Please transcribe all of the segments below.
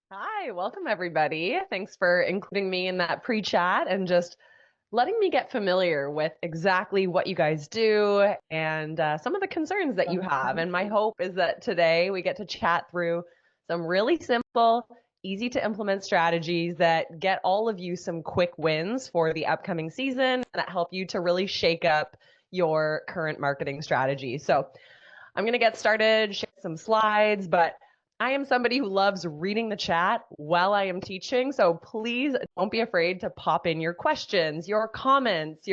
Hi, welcome everybody. Thanks for including me in that pre-chat and just letting me get familiar with exactly what you guys do and some of the concerns that you have. And my hope is that today we get to chat through some really simple, easy to implement strategies that get all of you some quick wins for the upcoming season and that help you to really shake up your current marketing strategy. So I'm going to get started, share some slides, but I am somebody who loves reading the chat while I am teaching. So please don't be afraid to pop in your questions, your comments,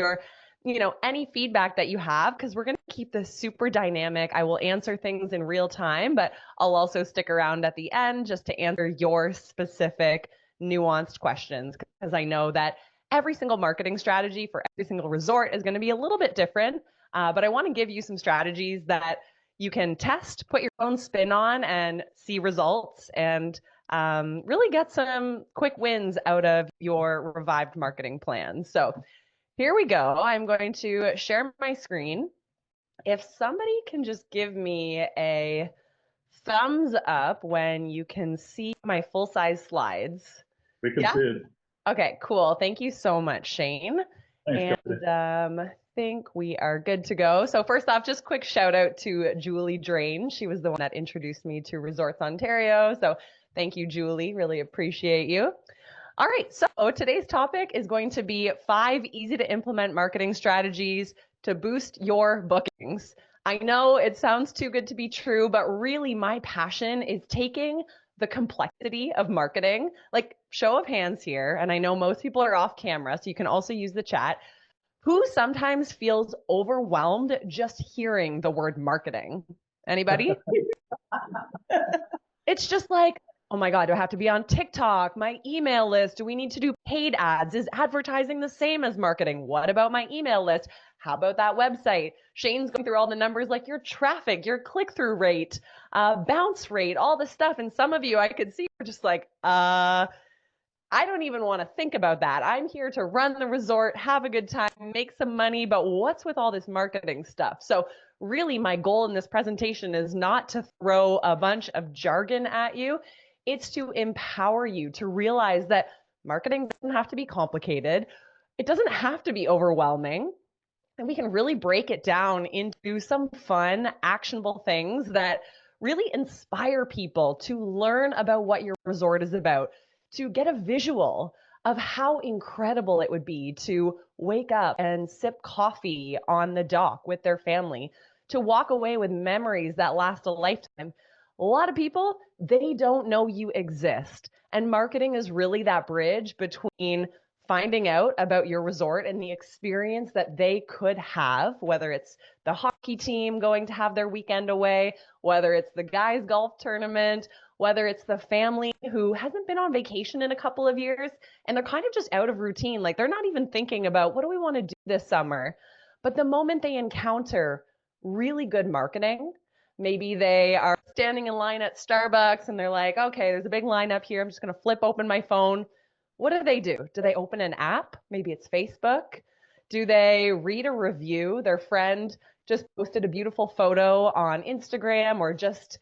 any feedback that you have, because we're going to keep this super dynamic. I will answer things in real time, but I'll also stick around at the end just to answer your specific nuanced questions, because I know that every single marketing strategy for every single resort is going to be a little bit different. But I want to give you some strategies that you can test, put your own spin on, and see results and really get some quick wins out of your revived marketing plan. So here we go. I'm going to share my screen. If somebody can just give me a thumbs up when you can see my full-size slides. We can Yeah? see it. Okay, cool. Thank you so much, Shane. Thanks, guys. And think we are good to go. So first off, just quick shout out to Julie Drain. She was the one that introduced me to Resorts Ontario. So thank you, Julie. Really appreciate you. All right, so today's topic is going to be 5 easy to implement marketing strategies to boost your bookings. I know it sounds too good to be true, but really my passion is taking the complexity of marketing, like show of hands here, and I know most people are off camera, so you can also use the chat. Who sometimes feels overwhelmed just hearing the word marketing? Anybody? It's just like, oh my God, do I have to be on TikTok? My email list? Do we need to do paid ads? Is advertising the same as marketing? What about my email list? How about that website? Shane's going through all the numbers like your traffic, your click-through rate, bounce rate, all this stuff. And some of you I could see are just like, I don't even want to think about that. I'm here to run the resort, have a good time, make some money, but what's with all this marketing stuff? So really my goal in this presentation is not to throw a bunch of jargon at you. It's to empower you to realize that marketing doesn't have to be complicated. It doesn't have to be overwhelming. And we can really break it down into some fun, actionable things that really inspire people to learn about what your resort is about, to get a visual of how incredible it would be to wake up and sip coffee on the dock with their family, to walk away with memories that last a lifetime. A lot of people, they don't know you exist. And marketing is really that bridge between finding out about your resort and the experience that they could have, whether it's the hockey team going to have their weekend away, whether it's the guys' golf tournament, whether it's the family who hasn't been on vacation in a couple of years and they're kind of just out of routine. Like they're not even thinking about what do we want to do this summer. But the moment they encounter really good marketing, maybe they are standing in line at Starbucks and they're like, okay, there's a big line up here. I'm just going to flip open my phone. What do? Do they open an app? Maybe it's Facebook. Do they read a review? Their friend just posted a beautiful photo on Instagram or just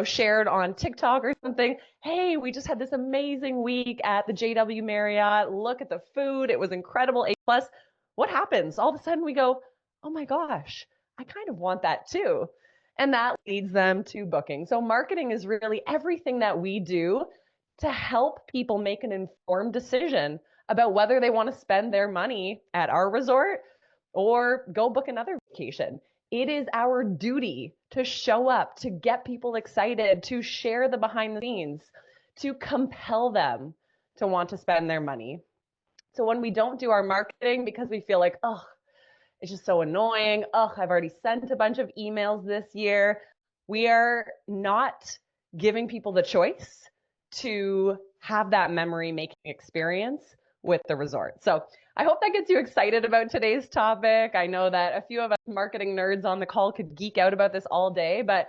shared on TikTok or something. Hey, we just had this amazing week at the JW Marriott. Look at the food. It was incredible. A plus. What happens? All of a sudden we go, oh my gosh, I kind of want that too. And that leads them to booking. So marketing is really everything that we do to help people make an informed decision about whether they want to spend their money at our resort or go book another vacation. It is our duty to show up, to get people excited, to share the behind the scenes, to compel them to want to spend their money. So when we don't do our marketing because we feel like, oh, it's just so annoying. Oh, I've already sent a bunch of emails this year. We are not giving people the choice to have that memory making experience with the resort. So I hope that gets you excited about today's topic. I know that a few of us marketing nerds on the call could geek out about this all day, but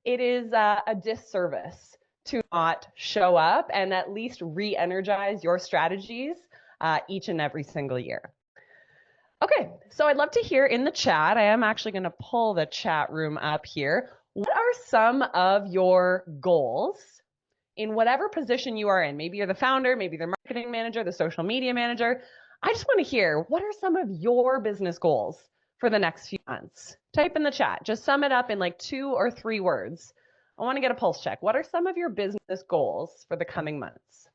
it is a disservice to not show up and at least re-energize your strategies each and every single year. Okay, so I'd love to hear in the chat. I am actually going to pull the chat room up here. What are some of your goals in whatever position you are in. Maybe you're the founder, maybe the marketing manager, the social media manager. I just want to hear, what are some of your business goals for the next few months? Type in the chat. Just sum it up in like 2 or 3 words. I want to get a pulse check. What are some of your business goals for the coming months?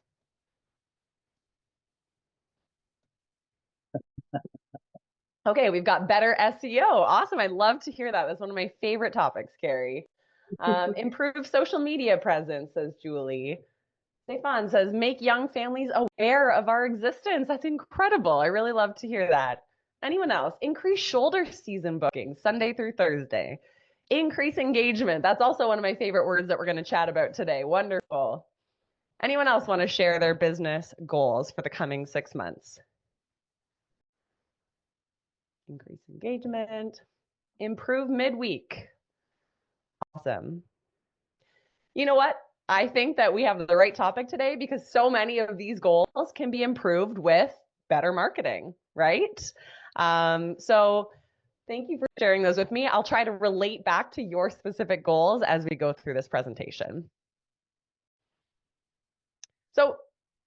Okay, we've got better SEO. Awesome. I love to hear that. That's one of my favorite topics, Carrie. Improve social media presence, says Julie. Stefan says, make young families aware of our existence. That's incredible. I really love to hear that. Anyone else? Increase shoulder season bookings, Sunday through Thursday. Increase engagement. That's also one of my favorite words that we're going to chat about today. Wonderful. Anyone else want to share their business goals for the coming 6 months? Increase engagement. Improve midweek. Awesome. You know what? I think that we have the right topic today because so many of these goals can be improved with better marketing, right? So thank you for sharing those with me. I'll try to relate back to your specific goals as we go through this presentation. So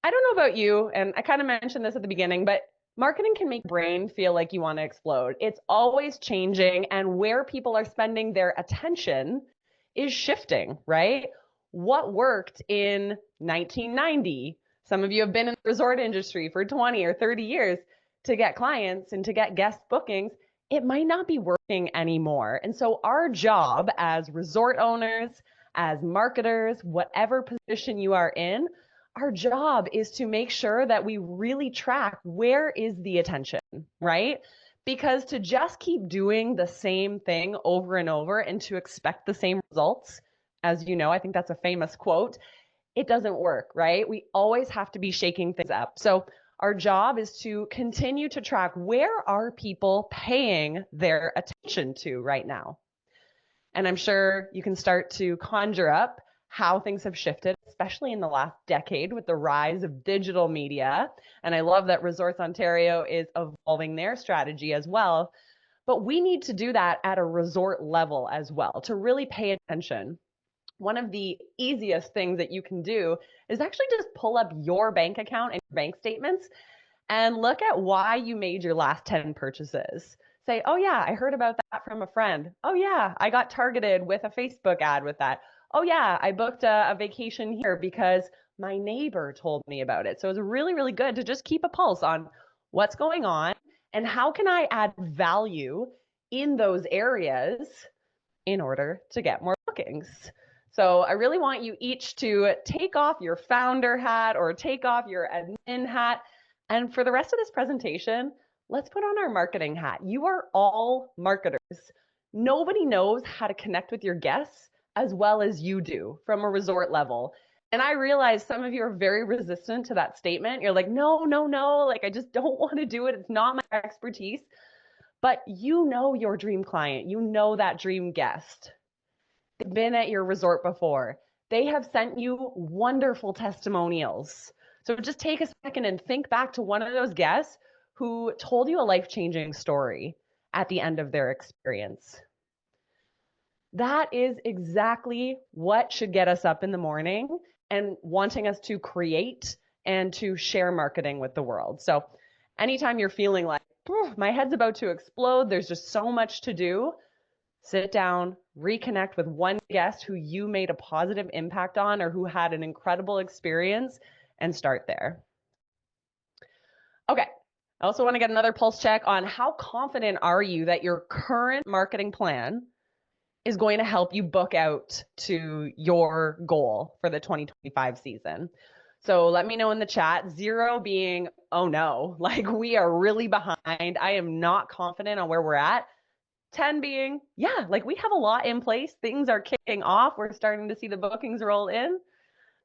I don't know about you, and I kind of mentioned this at the beginning, but marketing can make your brain feel like you want to explode. It's always changing, and where people are spending their attention is shifting, right? What worked in 1990? Some of you have been in the resort industry for 20 or 30 years to get clients and to get guest bookings. It might not be working anymore. And so our job as resort owners, as marketers, whatever position you are in, our job is to make sure that we really track where is the attention, right? Because to just keep doing the same thing over and over and to expect the same results, as you know, I think that's a famous quote, it doesn't work, right? We always have to be shaking things up. So our job is to continue to track, where are people paying their attention to right now? And I'm sure you can start to conjure up how things have shifted, especially in the last decade with the rise of digital media. And I love that Resorts Ontario is evolving their strategy as well. But we need to do that at a resort level as well, to really pay attention. One of the easiest things that you can do is actually just pull up your bank account and bank statements and look at why you made your last 10 purchases. Say, oh yeah, I heard about that from a friend. Oh yeah, I got targeted with a Facebook ad with that. Oh yeah, I booked a vacation here because my neighbor told me about it. So it's really, really good to just keep a pulse on what's going on and how can I add value in those areas in order to get more bookings. So I really want you each to take off your founder hat or take off your admin hat. And for the rest of this presentation, let's put on our marketing hat. You are all marketers. Nobody knows how to connect with your guests as well as you do from a resort level. And I realize some of you are very resistant to that statement. You're like, no, no, no, like I just don't want to do it. It's not my expertise. But you know your dream client. You know that dream guest. They've been at your resort before. They have sent you wonderful testimonials. So just take a second and think back to one of those guests who told you a life-changing story at the end of their experience. That is exactly what should get us up in the morning and wanting us to create and to share marketing with the world. So anytime you're feeling like, my head's about to explode, there's just so much to do, sit down, reconnect with one guest who you made a positive impact on or who had an incredible experience, and start there. Okay, I also want to get another pulse check on how confident are you that your current marketing plan is going to help you book out to your goal for the 2025 season. So let me know in the chat, 0 being, oh no, like we are really behind. I am not confident on where we're at. 10 being, yeah, like we have a lot in place. Things are kicking off. We're starting to see the bookings roll in.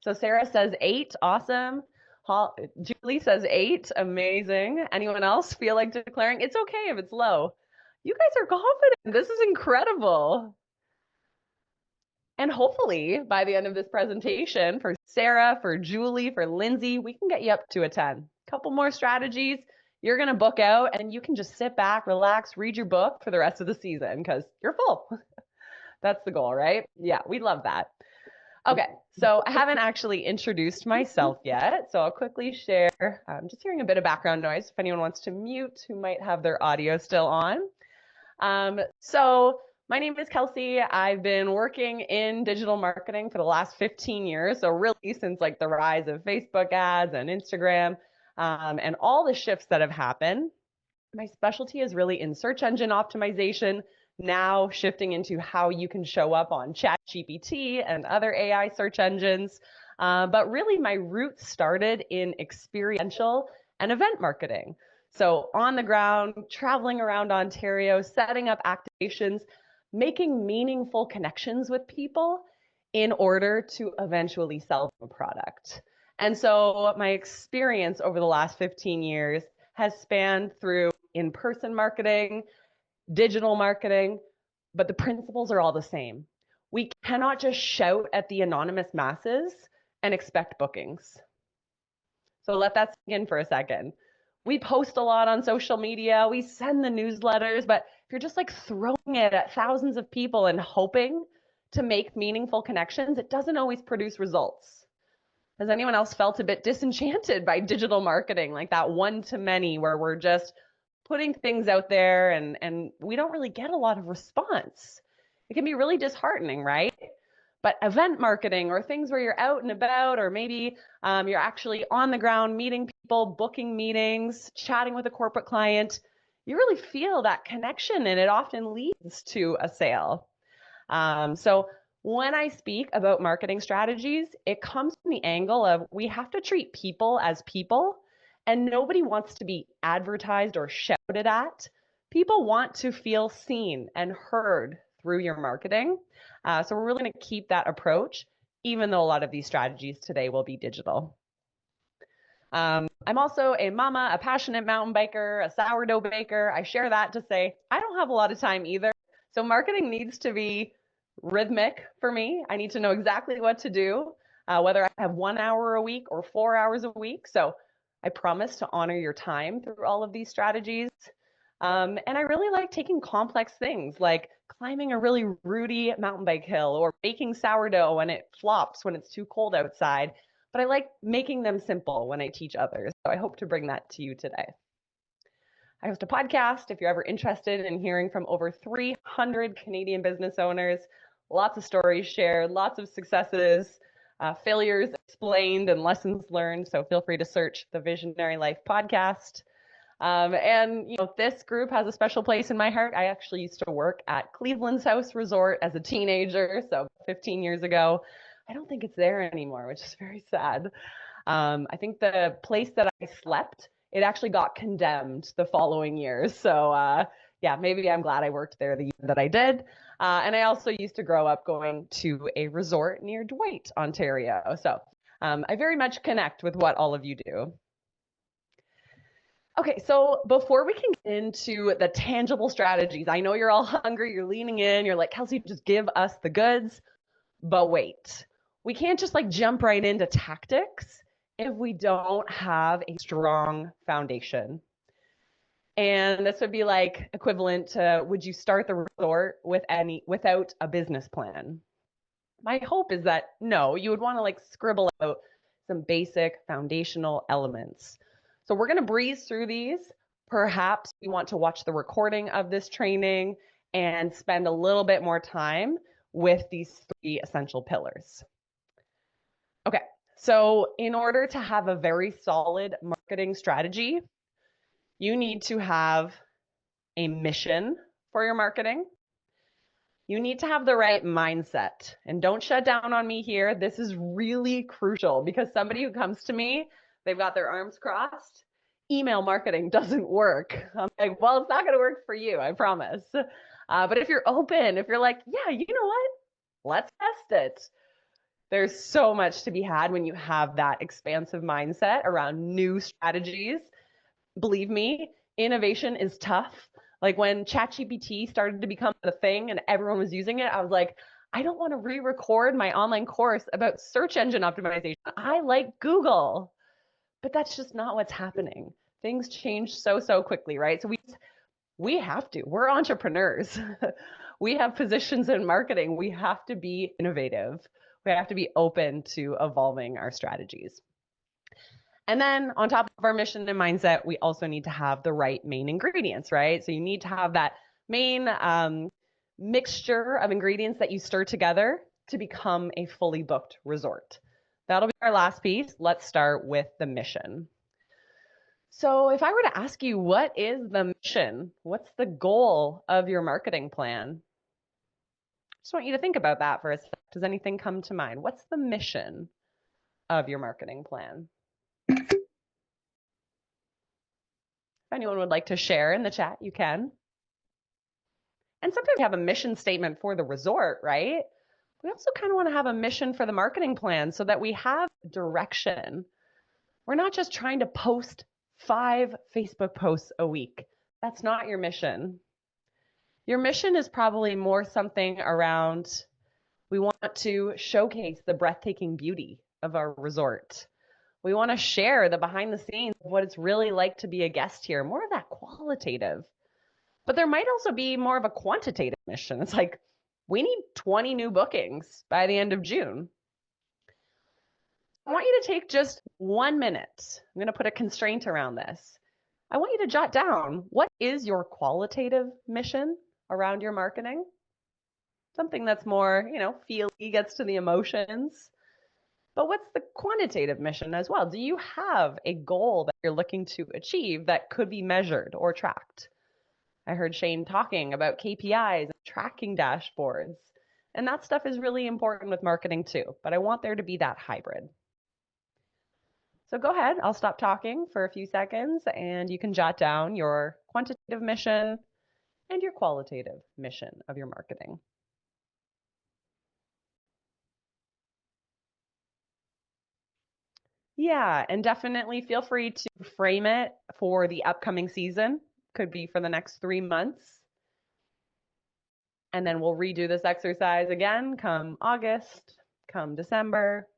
So Sarah says 8, awesome. Julie says 8, amazing. Anyone else feel like declaring? It's okay if it's low. You guys are confident. This is incredible. And hopefully by the end of this presentation, for Sarah, for Julie, for Lindsay, we can get you up to a 10. A couple more strategies. You're going to book out and you can just sit back, relax, read your book for the rest of the season because you're full. That's the goal, right? Yeah, we love that. Okay, so I haven't actually introduced myself yet, so I'll quickly share. I'm just hearing a bit of background noise if anyone wants to mute who might have their audio still on. So my name is Kelsey. I've been working in digital marketing for the last 15 years, so really since like the rise of Facebook ads and Instagram, and all the shifts that have happened. My specialty is really in search engine optimization, now shifting into how you can show up on ChatGPT and other AI search engines. But really, my roots started in experiential and event marketing. So, on the ground, traveling around Ontario, setting up activations, making meaningful connections with people in order to eventually sell them a product. And so, my experience over the last 15 years has spanned through in-person marketing, digital marketing, but the principles are all the same. We cannot just shout at the anonymous masses and expect bookings. So let that sink in for a second. We post a lot on social media, we send the newsletters, but if you're just like throwing it at thousands of people and hoping to make meaningful connections, it doesn't always produce results. Has anyone else felt a bit disenchanted by digital marketing, like that one-to-many where we're just putting things out there and we don't really get a lot of response? It can be really disheartening, right? But event marketing or things where you're out and about, or maybe you're actually on the ground meeting people, booking meetings, chatting with a corporate client, you really feel that connection and it often leads to a sale. So when I speak about marketing strategies, it comes from the angle of we have to treat people as people, and nobody wants to be advertised or shouted at. People want to feel seen and heard through your marketing. So we're really going to keep that approach, even though a lot of these strategies today will be digital. I'm also a mama, a passionate mountain biker, a sourdough baker. I share that to say I don't have a lot of time either. So marketing needs to be rhythmic for me. I need to know exactly what to do, whether I have 1 hour a week or 4 hours a week. So I promise to honor your time through all of these strategies. And I really like taking complex things like climbing a really rooty mountain bike hill or baking sourdough when it flops when it's too cold outside. But I like making them simple when I teach others. So I hope to bring that to you today. I host a podcast if you're ever interested in hearing from over 300 Canadian business owners. Lots of stories shared, lots of successes, failures explained, and lessons learned. So feel free to search the Visionary Life podcast. And this group has a special place in my heart. I actually used to work at Cleveland's House Resort as a teenager, so 15 years ago. I don't think it's there anymore, which is very sad. I think the place that I slept, it actually got condemned the following year. So yeah, maybe I'm glad I worked there the year that I did. And I also used to grow up going to a resort near Dwight, Ontario. So I very much connect with what all of you do. Okay, so before we can get into the tangible strategies, I know you're all hungry, you're leaning in, you're like, Kelsey, just give us the goods. But wait, we can't just like jump right into tactics if we don't have a strong foundation. And this would be like equivalent to, would you start the resort without a business plan? My hope is that no, you would want to like scribble out some basic foundational elements. So we're going to breeze through these. Perhaps you want to watch the recording of this training and spend a little bit more time with these 3 essential pillars. Okay, so in order to have a very solid marketing strategy, you need to have a mission for your marketing. You need to have the right mindset. And don't shut down on me here. This is really crucial because somebody who comes to me, they've got their arms crossed. Email marketing doesn't work. I'm like, well, it's not going to work for you, I promise. But if you're open, if you're like, yeah, you know what? Let's test it. There's so much to be had when you have that expansive mindset around new strategies. Believe me, innovation is tough. Like when ChatGPT started to become the thing and everyone was using it, I was like, I don't want to re-record my online course about search engine optimization. I like Google. But that's just not what's happening. Things change so quickly, right? So we have to. We're entrepreneurs. We have positions in marketing. We have to be innovative. We have to be open to evolving our strategies. And then on top of our mission and mindset, we also need to have the right main ingredients, right? So you need to have that main mixture of ingredients that you stir together to become a fully booked resort. That'll be our last piece. Let's start with the mission. So if I were to ask you, what is the mission? What's the goal of your marketing plan? I just want you to think about that for a sec. Does anything come to mind? What's the mission of your marketing plan? If anyone would like to share in the chat, you can. And sometimes we have a mission statement for the resort, right? We also kind of want to have a mission for the marketing plan so that we have direction. We're not just trying to post 5 Facebook posts a week. That's not your mission. Your mission is probably more something around, we want to showcase the breathtaking beauty of our resort. We want to share the behind the scenes of what it's really like to be a guest here, more of that qualitative. But there might also be more of a quantitative mission. It's like, we need 20 new bookings by the end of June. I want you to take just 1 minute. I'm going to put a constraint around this. I want you to jot down, what is your qualitative mission around your marketing? Something that's more, feely, gets to the emotions. But what's the quantitative mission as well? Do you have a goal that you're looking to achieve that could be measured or tracked? I heard Shane talking about KPIs and tracking dashboards. And that stuff is really important with marketing too, but I want there to be that hybrid. So go ahead, I'll stop talking for a few seconds and you can jot down your quantitative mission and your qualitative mission of your marketing. Yeah, and definitely feel free to frame it for the upcoming season. Could be for the next 3 months. And then we'll redo this exercise again come August, come December,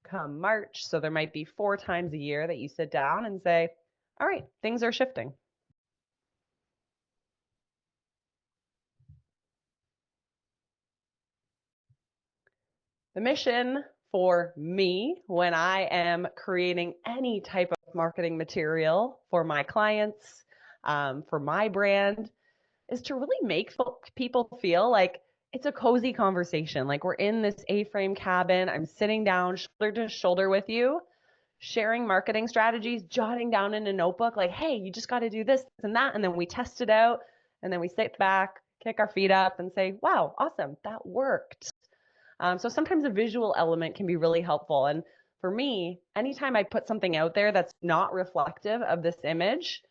come March. So there might be 4 times a year that you sit down and say, all right, things are shifting. The mission for me when I am creating any type of marketing material for my clients, for my brand, is to really make people feel like it's a cozy conversation. Like we're in this A-frame cabin. I'm sitting down shoulder to shoulder with you, sharing marketing strategies, jotting down in a notebook, like, hey, you just got to do this and that. And then we test it out. And then we sit back, kick our feet up and say, wow, awesome, that worked. So sometimes a visual element can be really helpful. And for me, anytime I put something out there that's not reflective of this image,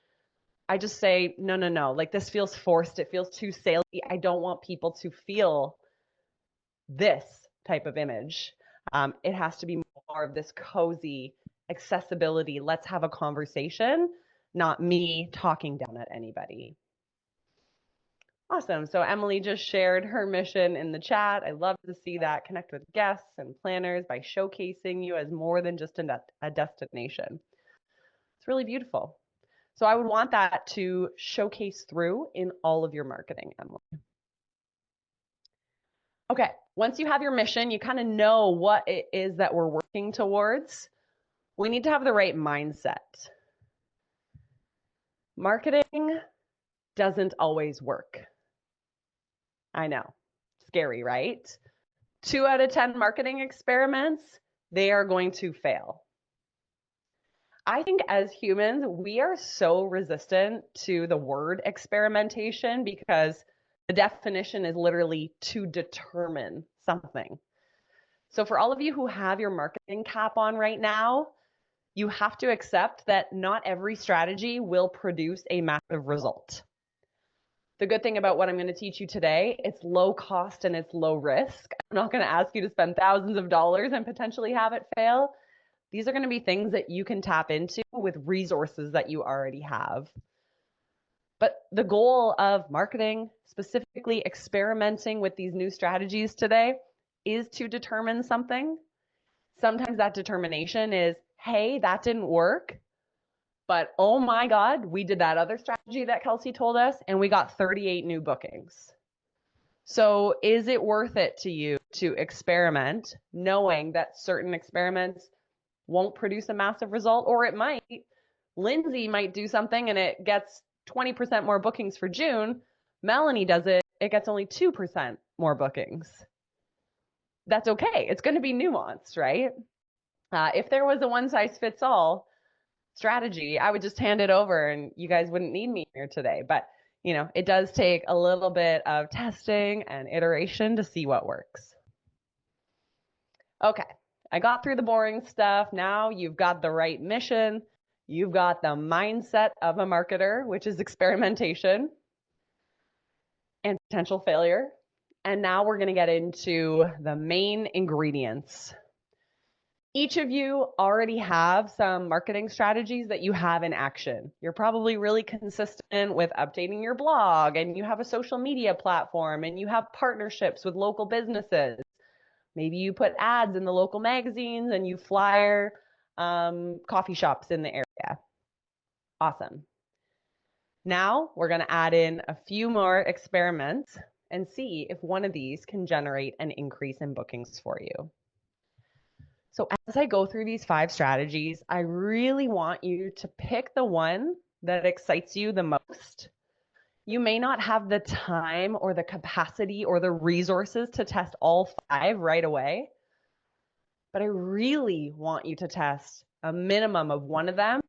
I just say, no, like this feels forced. It feels too salesy. I don't want people to feel this type of image. It has to be more of this cozy accessibility. Let's have a conversation, not me talking down at anybody. Awesome. So Emily just shared her mission in the chat. I love to see that. Connect with guests and planners by showcasing you as more than just a destination. It's really beautiful. So I would want that to showcase through in all of your marketing, Emily. Okay, once you have your mission, you kind of know what it is that we're working towards. We need to have the right mindset. Marketing doesn't always work. I know, scary, right? 2 out of 10 marketing experiments, they are going to fail. I think as humans, we are so resistant to the word experimentation because the definition is literally to determine something. So for all of you who have your marketing cap on right now, you have to accept that not every strategy will produce a massive result. The good thing about what I'm going to teach you today, it's low cost and it's low risk. I'm not going to ask you to spend thousands of dollars and potentially have it fail. These are going to be things that you can tap into with resources that you already have. But the goal of marketing, specifically experimenting with these new strategies today, is to determine something. Sometimes that determination is, hey, that didn't work, but oh my God, we did that other strategy that Kelsey told us and we got 38 new bookings. So is it worth it to you to experiment, knowing that certain experiments won't produce a massive result, or it might. Lindsay might do something and it gets 20% more bookings for June. Melanie does it, it gets only 2% more bookings. That's okay. It's going to be nuanced, right? If there was a one-size-fits-all strategy, I would just hand it over and you guys wouldn't need me here today. But, it does take a little bit of testing and iteration to see what works. Okay, I got through the boring stuff. Now you've got the right mission. You've got the mindset of a marketer, which is experimentation and potential failure. And now we're going to get into the main ingredients. Each of you already have some marketing strategies that you have in action. You're probably really consistent with updating your blog, and you have a social media platform, and you have partnerships with local businesses. Maybe you put ads in the local magazines and you flyer coffee shops in the area. Awesome. Now we're going to add in a few more experiments and see if one of these can generate an increase in bookings for you. So as I go through these 5 strategies, I really want you to pick the one that excites you the most. You may not have the time or the capacity or the resources to test all 5 right away, but I really want you to test a minimum of one of them,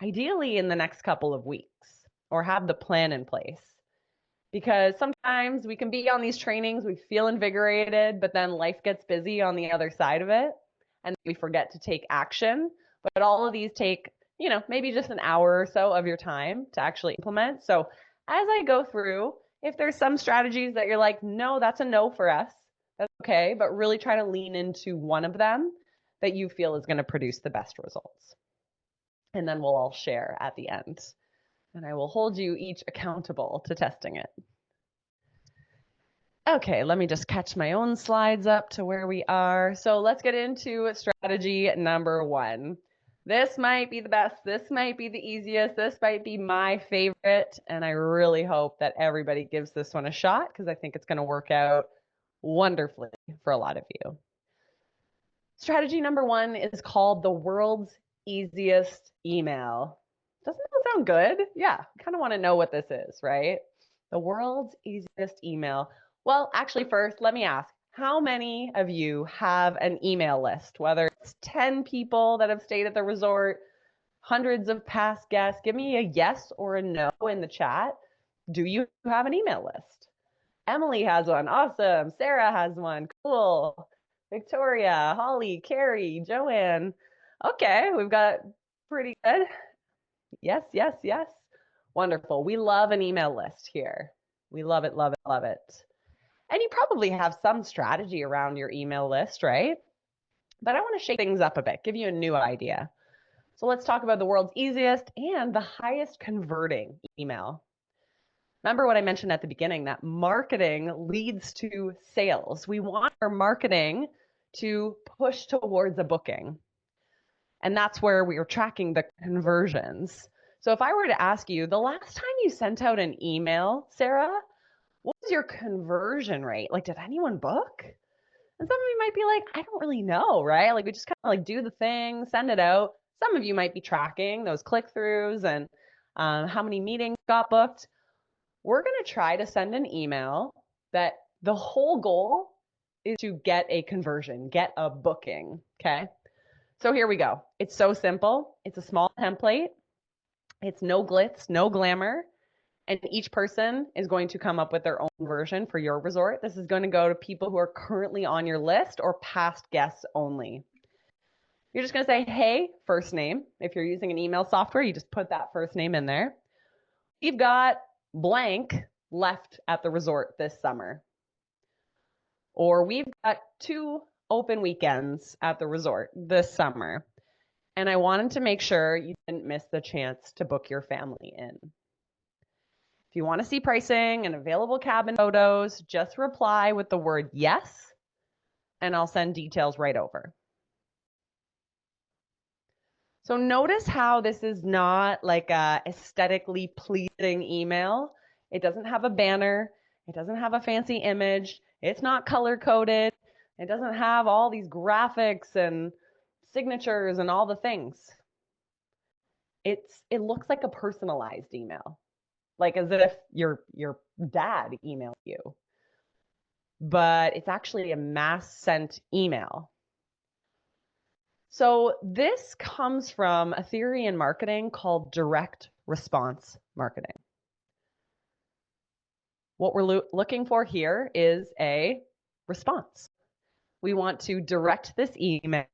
ideally in the next couple of weeks, or have the plan in place. Because sometimes we can be on these trainings, we feel invigorated, but then life gets busy on the other side of it, and we forget to take action. But all of these take, maybe just an hour or so of your time to actually implement. So as I go through, if there's some strategies that you're like, no, that's a no for us, that's okay, but really try to lean into one of them that you feel is going to produce the best results. And then we'll all share at the end. And I will hold you each accountable to testing it. Okay, let me just catch my own slides up to where we are. So let's get into strategy number 1. This might be the best. This might be the easiest. This might be my favorite. And I really hope that everybody gives this one a shot because I think it's going to work out wonderfully for a lot of you. Strategy number 1 is called the world's easiest email. Doesn't that sound good? Yeah, kind of want to know what this is, right? The world's easiest email. Well, actually, first, let me ask, how many of you have an email list? Whether it's 10 people that have stayed at the resort, hundreds of past guests, give me a yes or a no in the chat. Do you have an email list? Emily has one. Awesome. Sarah has one. Cool. Victoria, Holly, Carrie, Joanne. Okay, we've got pretty good. Yes, yes, yes. Wonderful. We love an email list here. We love it, love it, love it. And you probably have some strategy around your email list, right? But I want to shake things up a bit, give you a new idea. So let's talk about the world's easiest and the highest converting email. Remember what I mentioned at the beginning, that marketing leads to sales. We want our marketing to push towards a booking. And that's where we are tracking the conversions. So if I were to ask you, the last time you sent out an email, Sarah, what was your conversion rate? Like, did anyone book? And some of you might be like, I don't really know, right? Like, we just kind of like do the thing, send it out. Some of you might be tracking those click-throughs and how many meetings got booked. We're going to try to send an email that the whole goal is to get a conversion, get a booking, okay? So here we go. It's so simple. It's a small template. It's no glitz, no glamour. And each person is going to come up with their own version for your resort. This is going to go to people who are currently on your list or past guests only. You're just going to say, hey, first name. If you're using an email software, you just put that first name in there. You've got blank left at the resort this summer. Or we've got 2 open weekends at the resort this summer. And I wanted to make sure you didn't miss the chance to book your family in. If you want to see pricing and available cabin photos, just reply with the word yes, and I'll send details right over. So notice how this is not like a aesthetically pleasing email. It doesn't have a banner. It doesn't have a fancy image. It's not color coded. It doesn't have all these graphics and signatures and all the things. It looks like a personalized email, like as if your dad emailed you, but it's actually a mass sent email. So this comes from a theory in marketing called direct response marketing. What we're looking for here is a response. We want to direct this email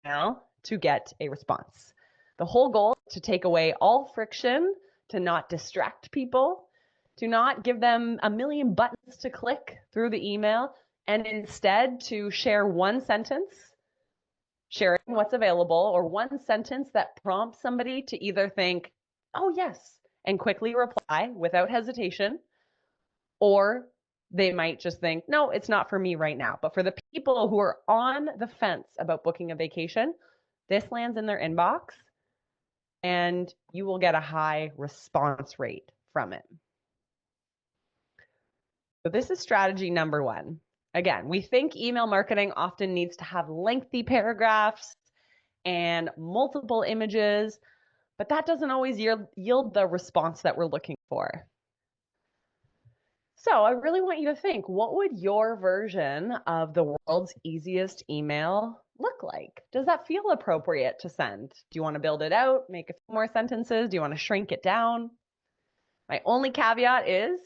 to get a response. The whole goal is to take away all friction, to not distract people, to not give them a million buttons to click through the email, and instead to share one sentence, sharing what's available, or one sentence that prompts somebody to either think, oh yes, and quickly reply without hesitation, or they might just think, no, it's not for me right now. But for the people who are on the fence about booking a vacation, this lands in their inbox and you will get a high response rate from it. So this is strategy number one. Again, we think email marketing often needs to have lengthy paragraphs and multiple images, but that doesn't always yield the response that we're looking for. So I really want you to think, what would your version of the world's easiest email look like? Does that feel appropriate to send? Do you want to build it out, make a few more sentences? Do you want to shrink it down? My only caveat is,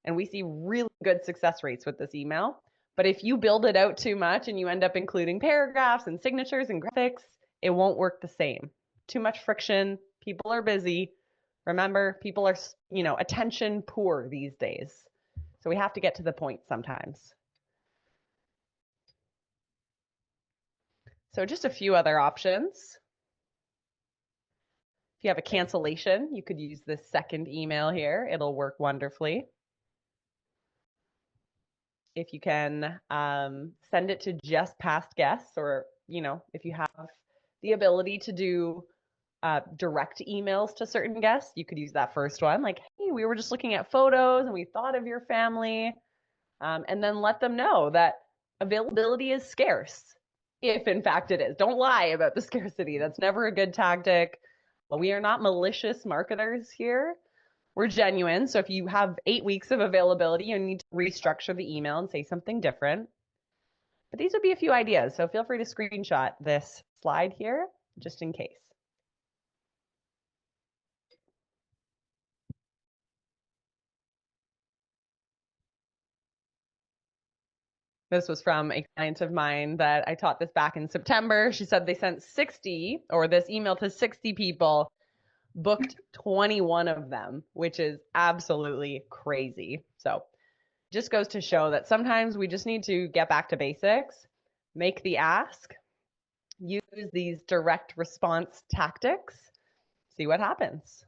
and we see really good success rates with this email, but if you build it out too much and you end up including paragraphs and signatures and graphics, it won't work the same. Too much friction, people are busy. Remember, people are, attention poor these days. So we have to get to the point sometimes. So just a few other options. If you have a cancellation, you could use this second email here. It'll work wonderfully. If you can send it to just past guests, or, if you have the ability to do direct emails to certain guests, you could use that first one. Like, hey, we were just looking at photos and we thought of your family. And then let them know that availability is scarce, if in fact it is. Don't lie about the scarcity. That's never a good tactic. But we are not malicious marketers here. We're genuine. So if you have 8 weeks of availability, you need to restructure the email and say something different. But these would be a few ideas. So feel free to screenshot this slide here, just in case. This was from a client of mine that I taught this back in September. She said they sent 60, or this email to 60 people, booked 21 of them, which is absolutely crazy. So just goes to show that sometimes we just need to get back to basics, make the ask, use these direct response tactics, see what happens.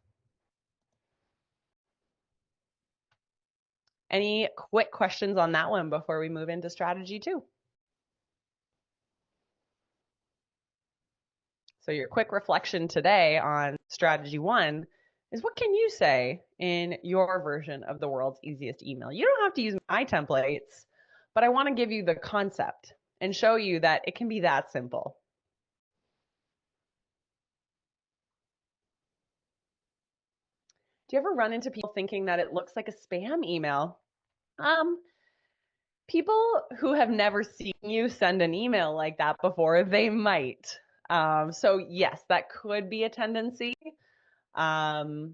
Any quick questions on that one before we move into strategy 2? So your quick reflection today on strategy 1 is, what can you say in your version of the world's easiest email? You don't have to use my templates, but I want to give you the concept and show you that it can be that simple. Do you ever run into people thinking that it looks like a spam email? People who have never seen you send an email like that before, they might. So yes, that could be a tendency. But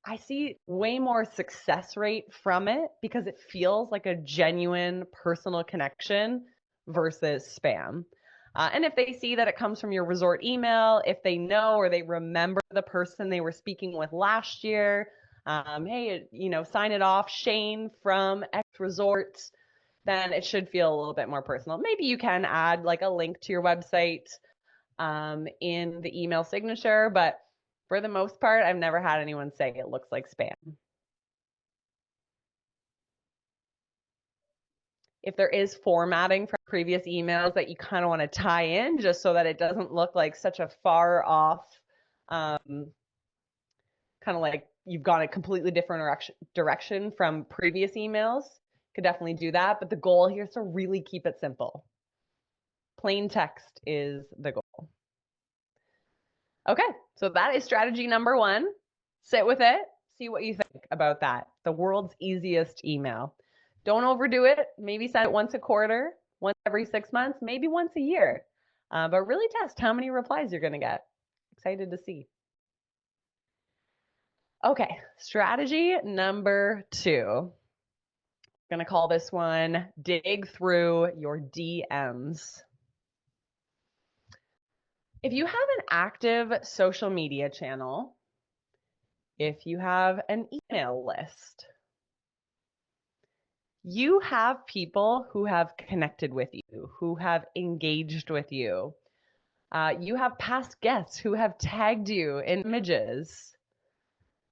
I see way more success rate from it because it feels like a genuine personal connection versus spam. And if they see that it comes from your resort email, if they know or they remember the person they were speaking with last year, hey, sign it off, Shane from X Resort, then it should feel a little bit more personal. Maybe you can add like a link to your website in the email signature, but for the most part, I've never had anyone say it looks like spam. If there is formatting from previous emails that you kind of want to tie in just so that it doesn't look like such a far off, kind of like you've gone a completely different direction from previous emails, could definitely do that. But the goal here is to really keep it simple. Plain text is the goal. Okay, so that is strategy number 1. Sit with it, see what you think about that. The world's easiest email. Don't overdo it. Maybe send it once a quarter, once every 6 months, maybe once a year. But really test how many replies you're going to get. Excited to see. Okay, strategy number 2. I'm going to call this one dig through your DMs. If you have an active social media channel, if you have an email list, you have people who have connected with you, who have engaged with you. You have past guests who have tagged you in images.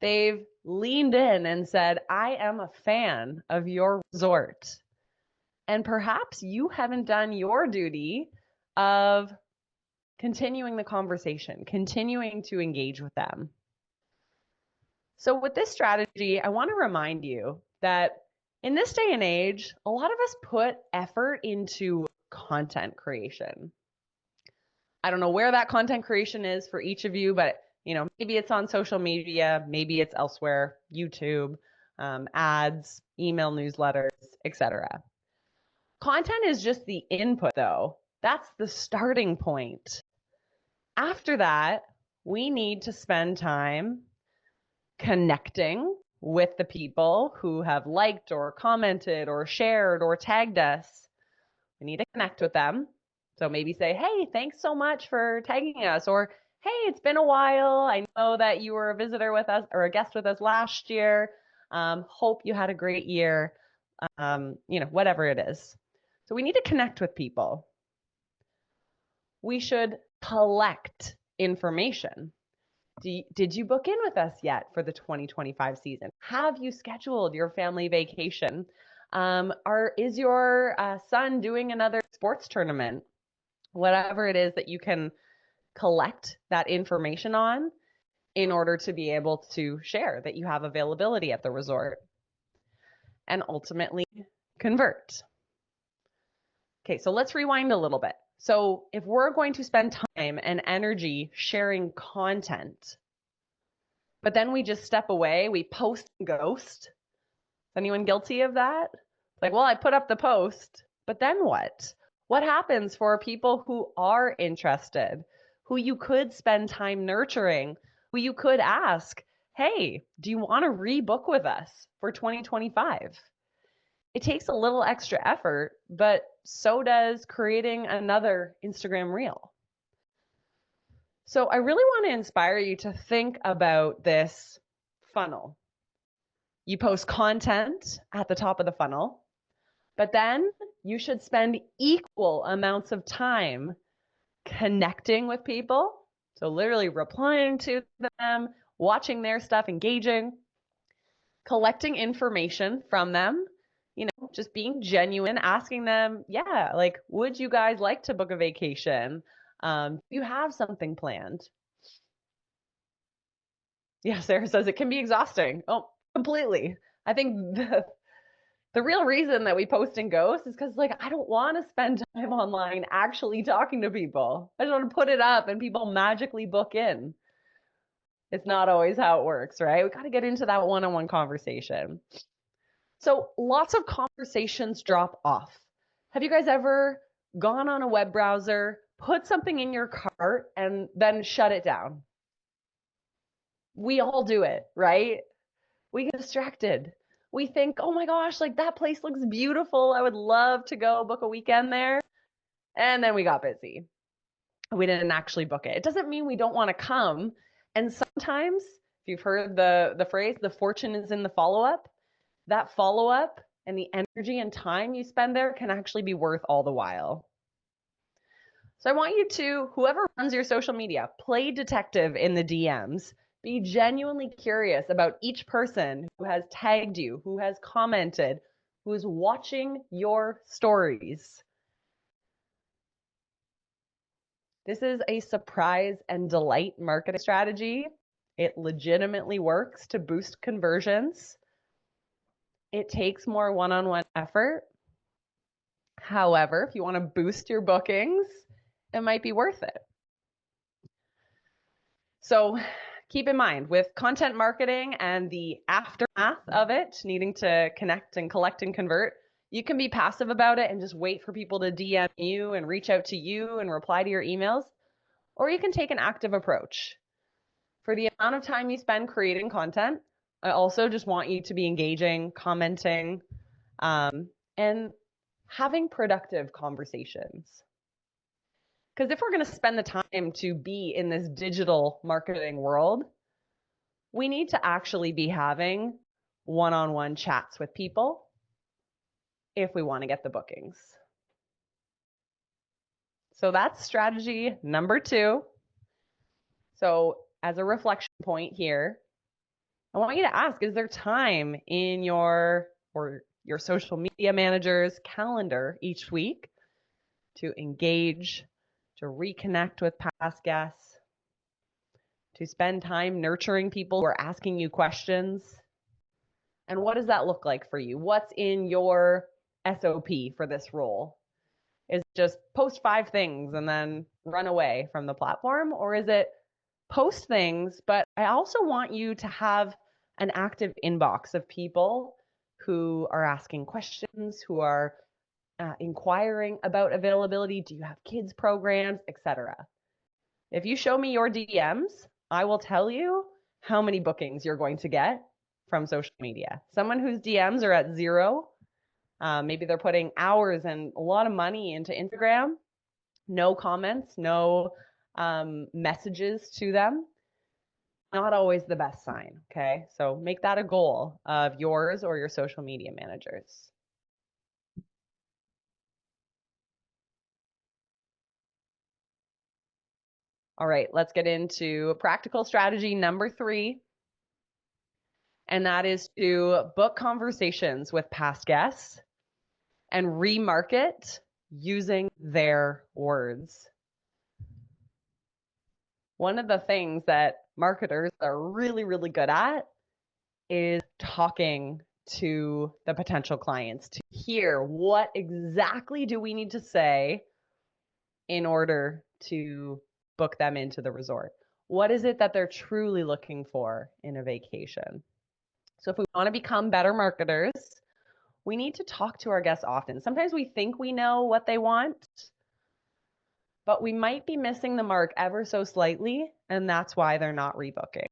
They've leaned in and said, I am a fan of your resort. And perhaps you haven't done your duty of continuing the conversation, continuing to engage with them. So with this strategy, I want to remind you that in this day and age, a lot of us put effort into content creation. I don't know where that content creation is for each of you, but maybe it's on social media, maybe it's elsewhere, YouTube, ads, email newsletters, etc. Content is just the input though. That's the starting point. After that, we need to spend time connecting with the people who have liked or commented or shared or tagged us. We need to connect with them. So maybe say, hey, thanks so much for tagging us. Or, hey, it's been a while. I know that you were a visitor with us or a guest with us last year. Hope you had a great year. Whatever it is. So we need to connect with people. We should collect information. Did you book in with us yet for the 2025 season? Have you scheduled your family vacation? Is your son doing another sports tournament? Whatever it is that you can collect that information on in order to be able to share that you have availability at the resort and ultimately convert. Okay, so let's rewind a little bit. So if we're going to spend time and energy sharing content, but then we just step away, we post and ghost. Is anyone guilty of that? Like, well, I put up the post, but then what? What happens for people who are interested, who you could spend time nurturing, who you could ask, hey, do you want to rebook with us for 2025? It takes a little extra effort, but so does creating another Instagram reel. So I really want to inspire you to think about this funnel. You post content at the top of the funnel, but then you should spend equal amounts of time connecting with people. So literally replying to them, watching their stuff, engaging, collecting information from them, just being genuine, asking them, yeah, like, would you guys like to book a vacation? Do you have something planned? Yeah, Sarah says it can be exhausting. Oh, completely. I think the real reason that we post and ghost is because I don't want to spend time online actually talking to people. I just want to put it up and people magically book in. It's not always how it works, right? We got to get into that one-on-one conversation. So lots of conversations drop off. Have you guys ever gone on a web browser, put something in your cart, and then shut it down? We all do it, right? We get distracted. We think, oh my gosh, that place looks beautiful. I would love to go book a weekend there. And then we got busy. We didn't actually book it. It doesn't mean we don't want to come. And sometimes, if you've heard the phrase, the fortune is in the follow-up, that follow-up and the energy and time you spend there can actually be worth all the while. So I want you to, whoever runs your social media, play detective in the DMs. Be genuinely curious about each person who has tagged you, who has commented, who is watching your stories. This is a surprise and delight marketing strategy. It legitimately works to boost conversions. It takes more one-on-one effort. However, if you want to boost your bookings, it might be worth it. So keep in mind, with content marketing and the aftermath of it, needing to connect and collect and convert, you can be passive about it and just wait for people to DM you and reach out to you and reply to your emails. Or you can take an active approach. For the amount of time you spend creating content, I also just want you to be engaging, commenting, and having productive conversations. Because if we're going to spend the time to be in this digital marketing world, we need to actually be having one-on-one chats with people if we want to get the bookings. So that's strategy number 2. So as a reflection point here, I want you to ask, is there time in your social media manager's calendar each week to engage, to reconnect with past guests, to spend time nurturing people who are asking you questions? And what does that look like for you? What's in your SOP for this role? Is it just post 5 things and then run away from the platform? Or is it post things, but I also want you to have an active inbox of people who are asking questions, who are inquiring about availability? Do you have kids programs, etc.? If you show me your DMs, I will tell you how many bookings you're going to get from social media. Someone whose DMs are at 0, maybe they're putting hours and a lot of money into Instagram, no comments, no messages to them, not always the best sign, okay? So make that a goal of yours or your social media managers. All right, let's get into practical strategy number 3. And that is to book conversations with past guests and remarket using their words. One of the things that marketers are really, really good at is talking to the potential clients to hear what exactly do we need to say in order to book them into the resort. What is it that they're truly looking for in a vacation? So if we want to become better marketers, we need to talk to our guests often. Sometimes we think we know what they want, but we might be missing the mark ever so slightly, and that's why they're not rebooking.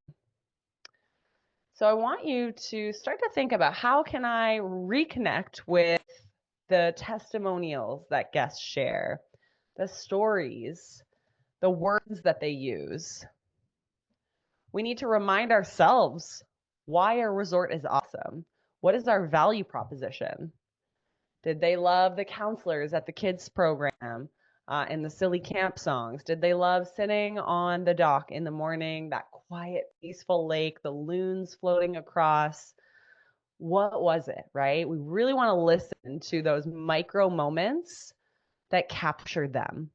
So I want you to start to think about, how can I reconnect with the testimonials that guests share, the stories, the words that they use. We need to remind ourselves why our resort is awesome. What is our value proposition? Did they love the counselors at the kids program and the silly camp songs? Did they love sitting on the dock in the morning, that quiet, peaceful lake, the loons floating across? What was it, right? We really want to listen to those micro moments that captured them,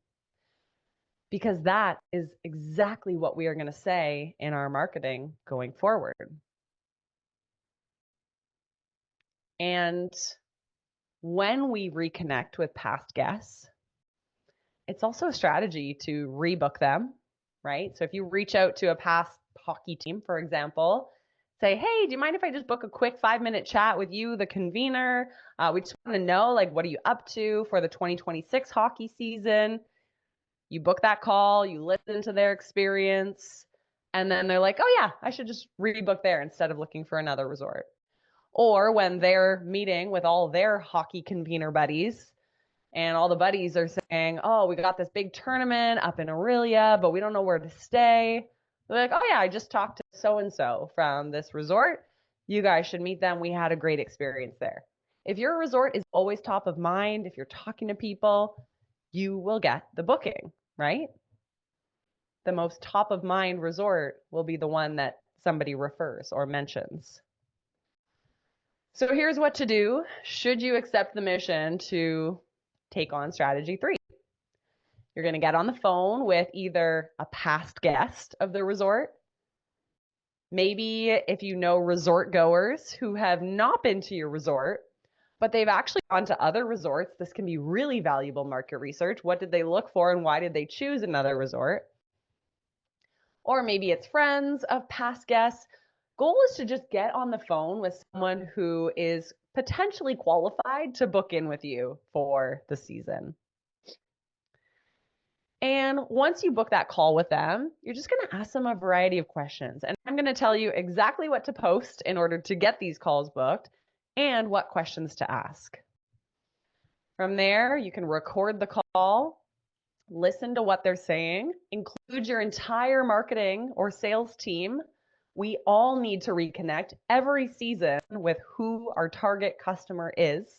because that is exactly what we are going to say in our marketing going forward. And when we reconnect with past guests, it's also a strategy to rebook them, right? So if you reach out to a past hockey team, for example, say, hey, do you mind if I just book a quick 5-minute chat with you, the convener? We just want to know, like, what are you up to for the 2026 hockey season? You book that call, you listen to their experience, and then they're like, oh yeah, I should just rebook there instead of looking for another resort. Or when they're meeting with all their hockey convener buddies, and all the buddies are saying, oh, we got this big tournament up in Aurelia, but we don't know where to stay. They're like, oh yeah, I just talked to so-and-so from this resort. You guys should meet them. We had a great experience there. If your resort is always top of mind, if you're talking to people, you will get the booking, right? The most top of mind resort will be the one that somebody refers or mentions. So here's what to do should you accept the mission to take on strategy 3. You're going to get on the phone with either a past guest of the resort Maybe if you know resort goers who have not been to your resort, but they've actually gone to other resorts, this can be really valuable market research. What did they look for and why did they choose another resort? Or maybe it's friends of past guests. Goal is to just get on the phone with someone who is potentially qualified to book in with you for the season. And once you book that call with them, you're just going to ask them a variety of questions. And I'm going to tell you exactly what to post in order to get these calls booked and what questions to ask. From there, you can record the call, listen to what they're saying, include your entire marketing or sales team. We all need to reconnect every season with who our target customer is.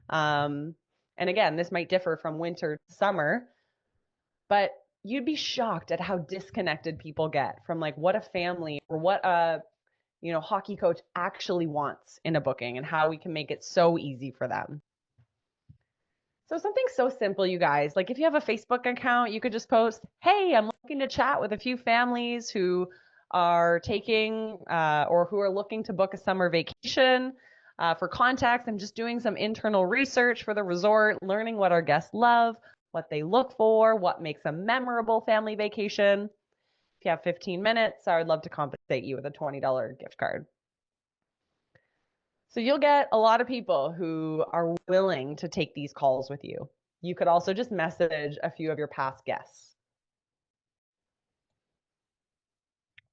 And again, this might differ from winter to summer, but you'd be shocked at how disconnected people get from like what a family or what a hockey coach actually wants in a booking and how we can make it so easy for them. So something so simple, you guys, like if you have a Facebook account, you could just post, hey, I'm looking to chat with a few families who are taking or who are looking to book a summer vacation. For context, I'm just doing some internal research for the resort, learning what our guests love, what they look for, what makes a memorable family vacation. If you have 15 minutes, I would love to compensate you with a $20 gift card. So you'll get a lot of people who are willing to take these calls with you. You could also just message a few of your past guests.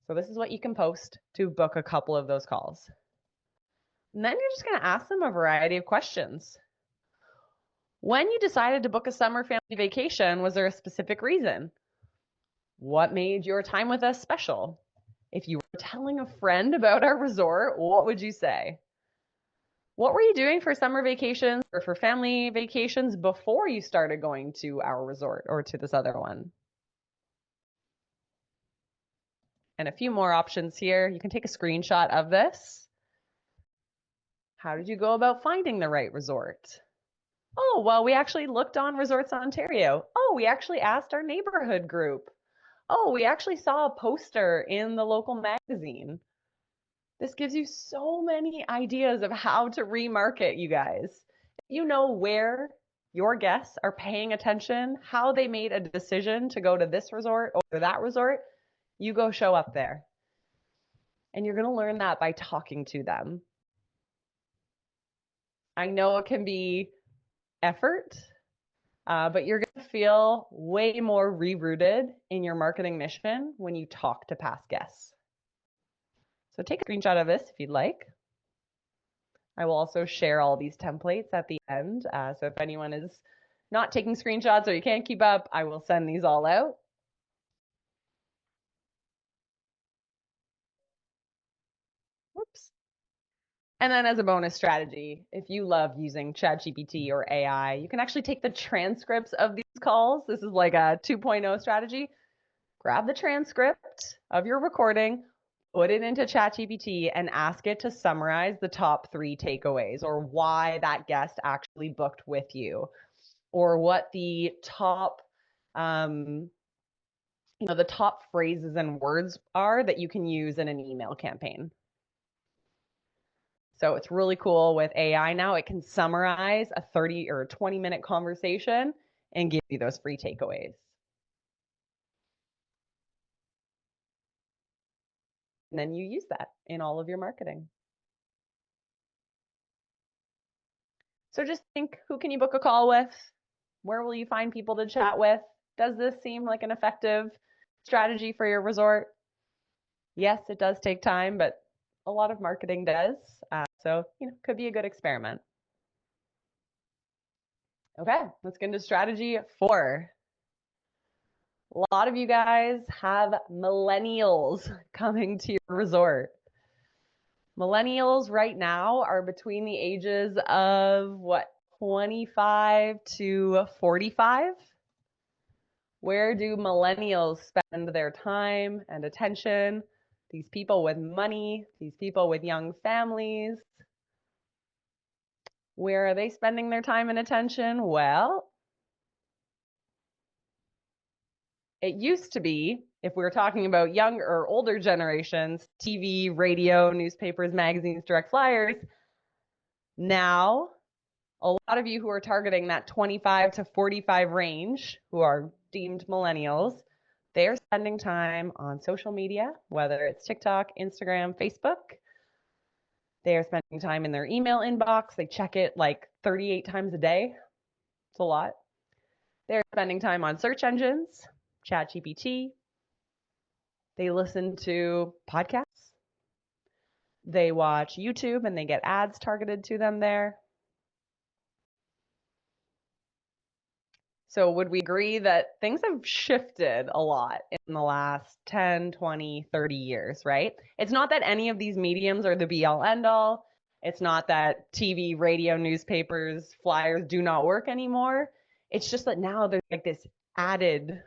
So this is what you can post to book a couple of those calls. And then you're just going to ask them a variety of questions. When you decided to book a summer family vacation, was there a specific reason? What made your time with us special? If you were telling a friend about our resort, what would you say? What were you doing for summer vacations or for family vacations before you started going to our resort or to this other one? And a few more options here. You can take a screenshot of this. How did you go about finding the right resort? Oh, well, we actually looked on Resorts Ontario. Oh, we actually asked our neighborhood group. Oh, we actually saw a poster in the local magazine. This gives you so many ideas of how to remarket, you guys. You know where your guests are paying attention, how they made a decision to go to this resort or that resort, you go show up there. And you're going to learn that by talking to them. I know it can be effort, but you're going to feel way more rerouted in your marketing mission when you talk to past guests. So take a screenshot of this if you'd like. I will also share all these templates at the end. So if anyone is not taking screenshots or you can't keep up, I will send these all out. Whoops. And then as a bonus strategy, if you love using ChatGPT or AI, you can actually take the transcripts of these calls. This is like a 2.0 strategy. Grab the transcript of your recording, put it into ChatGPT, and ask it to summarize the top 3 takeaways or why that guest actually booked with you, or what the top the top phrases and words are that you can use in an email campaign. So it's really cool with AI now. It can summarize a 30 or 20-minute conversation and give you those free takeaways. And then you use that in all of your marketing. So just think, who can you book a call with? Where will you find people to chat with? Does this seem like an effective strategy for your resort? Yes, it does take time, but a lot of marketing does. So, could be a good experiment. Okay, let's get into strategy 4. A lot of you guys have millennials coming to your resort. Millennials right now are between the ages of 25 to 45. Where do millennials spend their time and attention? These people with money, these people with young families. Where are they spending their time and attention? Well, it used to be If we're talking about younger or older generations, TV, radio, newspapers, magazines, direct flyers, now a lot of you who are targeting that 25 to 45 range, who are deemed millennials, they're spending time on social media, whether it's TikTok, Instagram, Facebook. They are spending time in their email inbox. They check it like 38 times a day. It's a lot. They're spending time on search engines, ChatGPT. They listen to podcasts. They watch YouTube and they get ads targeted to them there. So would we agree that things have shifted a lot in the last 10, 20, 30 years, right? It's not that any of these mediums are the be all end all. It's not that TV, radio, newspapers, flyers do not work anymore. It's just that now there's like this added,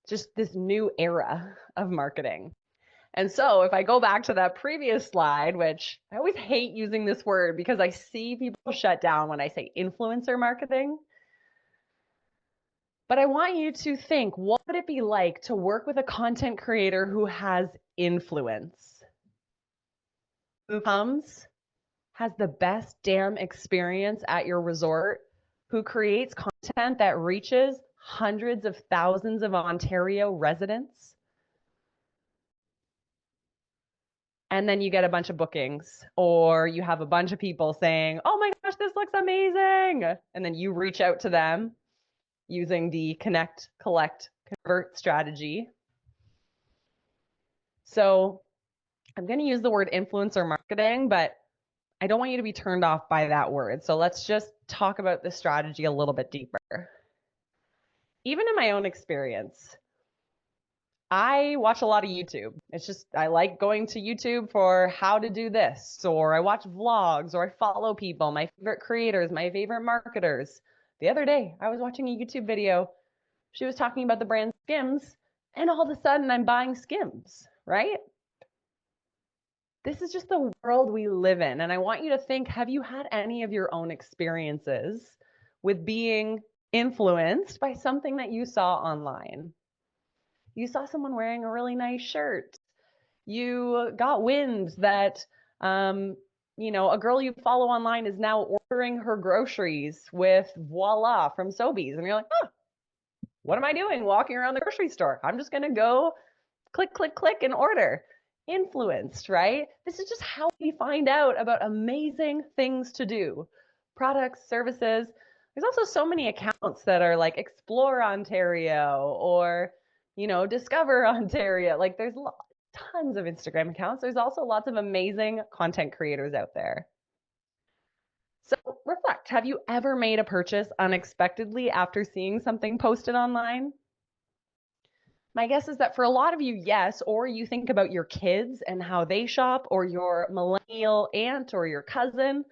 just this new era of marketing. And so if I go back to that previous slide, which I always hate using this word because I see people shut down when I say influencer marketing. But I want you to think, what would it be like to work with a content creator who has influence? Who comes, has the best damn experience at your resort, who creates content that reaches hundreds of thousands of Ontario residents? And then you get a bunch of bookings, or you have a bunch of people saying, oh my gosh, this looks amazing. And then you reach out to them using the connect, collect, convert strategy. So I'm going to use the word influencer marketing, but I don't want you to be turned off by that word. So let's just talk about this strategy a little bit deeper. Even in my own experience, I watch a lot of YouTube. It's just, I like going to YouTube for how to do this, or I watch vlogs, or I follow people, my favorite creators, my favorite marketers. The other day, I was watching a YouTube video. She was talking about the brand Skims, and all of a sudden I'm buying Skims, right? This is just the world we live in. And I want you to think, have you had any of your own experiences with being influenced by something that you saw online? You saw someone wearing a really nice shirt. You got wind that, a girl you follow online is now ordering her groceries with Voila from Sobeys. And you're like, oh, what am I doing walking around the grocery store? I'm just going to go click, click, click and order. Influenced, right? This is just how we find out about amazing things to do. Products, services. There's also so many accounts that are like Explore Ontario or, Discover Ontario. Like there's tons of Instagram accounts. There's also lots of amazing content creators out there. So reflect, have you ever made a purchase unexpectedly after seeing something posted online? My guess is that for a lot of you, yes, or you think about your kids and how they shop, or your millennial aunt or your cousin,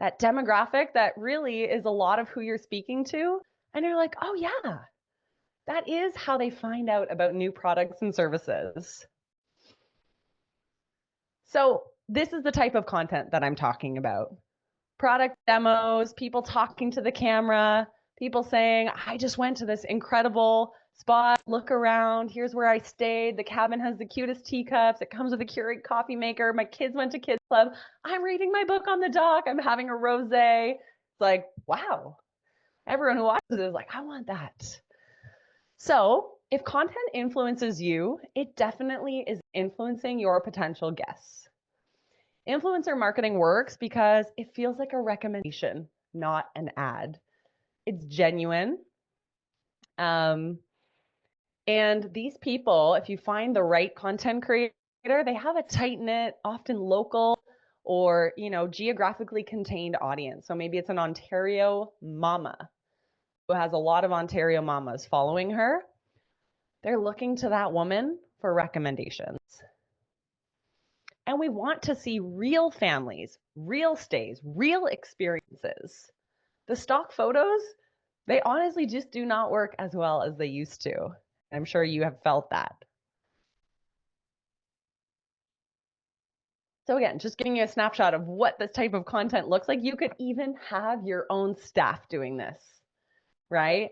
that demographic that really is a lot of who you're speaking to. And you're like, oh yeah, that is how they find out about new products and services. So this is the type of content that I'm talking about. Product demos, people talking to the camera, people saying, I just went to this incredible spot, look around, here's where I stayed, the cabin has the cutest teacups, it comes with a Keurig coffee maker, my kids went to kids club, I'm reading my book on the dock, I'm having a rosé. It's like, wow. Everyone who watches it is like, I want that. So if content influences you, it definitely is influencing your potential guests. Influencer marketing works because it feels like a recommendation, not an ad. It's genuine. And these people, if you find the right content creator, they have a tight-knit, often local or, geographically contained audience. So maybe it's an Ontario mama who has a lot of Ontario mamas following her. They're looking to that woman for recommendations. And we want to see real families, real stays, real experiences. The stock photos, they honestly just do not work as well as they used to. I'm sure you have felt that. So again, just giving you a snapshot of what this type of content looks like. You could even have your own staff doing this, right?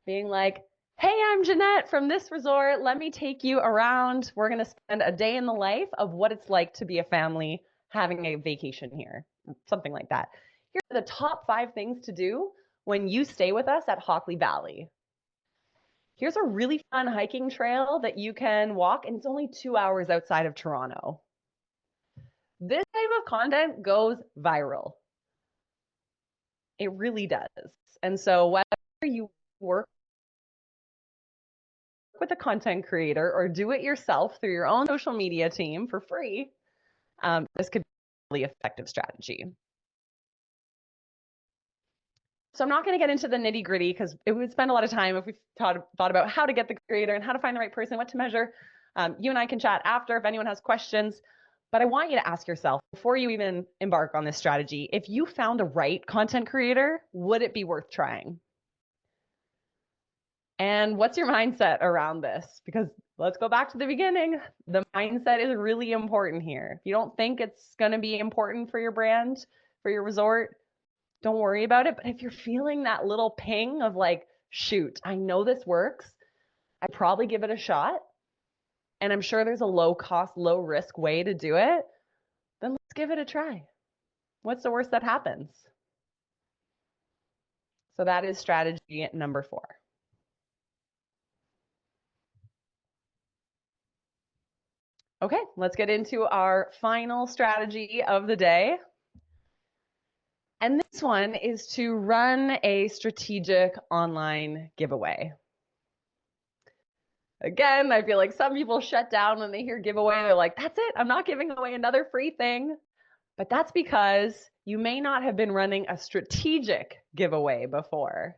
Being like, Hey, I'm Jeanette from this resort. Let me take you around. We're going to spend a day in the life of what it's like to be a family having a vacation here, something like that. Here are the top 5 things to do when you stay with us at Hockley Valley. Here's a really fun hiking trail that you can walk, and it's only 2 hours outside of Toronto. This type of content goes viral. It really does. And so whether you work with a content creator or do it yourself through your own social media team for free, this could be a really effective strategy. So I'm not going to get into the nitty gritty because it would spend a lot of time if we thought about how to get the creator and how to find the right person, what to measure. You and I can chat after if anyone has questions. But I want you to ask yourself before you even embark on this strategy, if you found the right content creator, would it be worth trying? And what's your mindset around this? Because let's go back to the beginning. The mindset is really important here. If you don't think it's going to be important for your brand, for your resort, don't worry about it. But if you're feeling that little ping of like, shoot, I know this works, I'd probably give it a shot. And I'm sure there's a low cost, low risk way to do it. Then let's give it a try. What's the worst that happens? So that is strategy number 4. Okay, let's get into our final strategy of the day. And this one is to run a strategic online giveaway. Again, I feel like some people shut down when they hear giveaway. They're like, that's it, I'm not giving away another free thing. But that's because you may not have been running a strategic giveaway before.